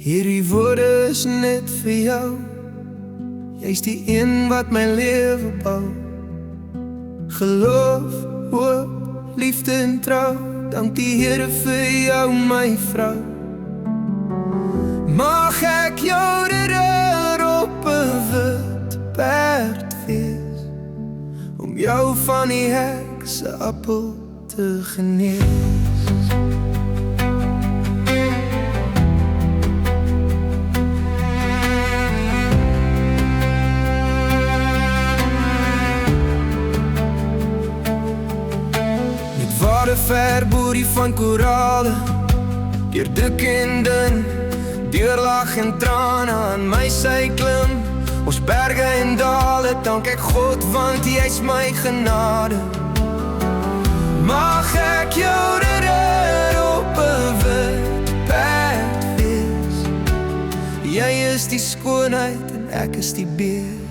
Hierdie woorde is net vir jou. Jy's die een wat my lewe bou. Geloof, hoop, liefde en trou. Dank die Here vir jou my vrou. Mag ek jou ridder op 'n wit perd wees, om jou van die hekse appel te genees. Met ware verboerie van korale, deur dik en dun, deur lag en trane aan my sy klim. Ons berge en dale, dank ek God, want hy is my genade. Mag ek jou ridder op 'n wit perd wees. Jy is die skoonheid en ek is die bees.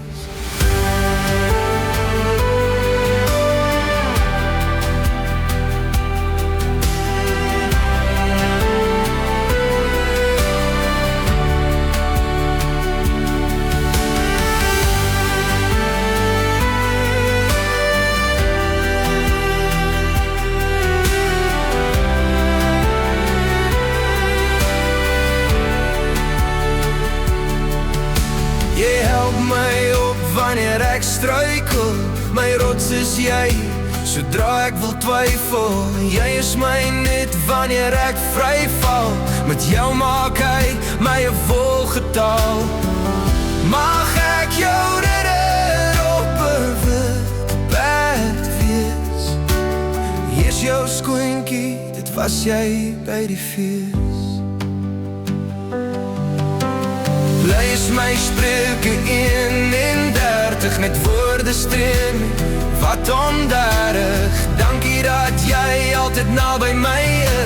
Jy help my op wanneer ek struikel. My rots is jy, sodra ek wil twyfel. Jy is my net wanneer ek vryval. Met jou maak hy my 'n volgetal. Mag ek jou ridder op 'n wit perd wees. Hier's jou skoentjie, dit was jy by die fees. Lees my Spreuke 31, net woorde streem wat ondadig. Dankie dat jy altyd naby my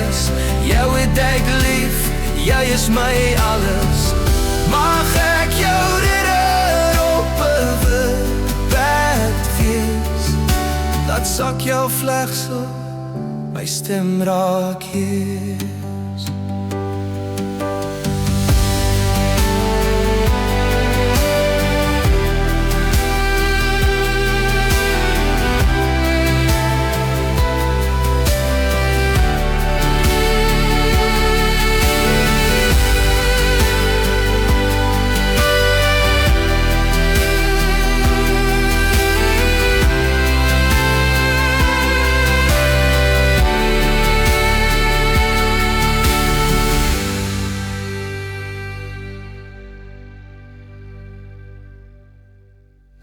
is. Jou het ek lief, jy is my alles. Mag ek jou ridder op 'n wit perd wees. Laat sak jou vlegsel, my stem raak hier.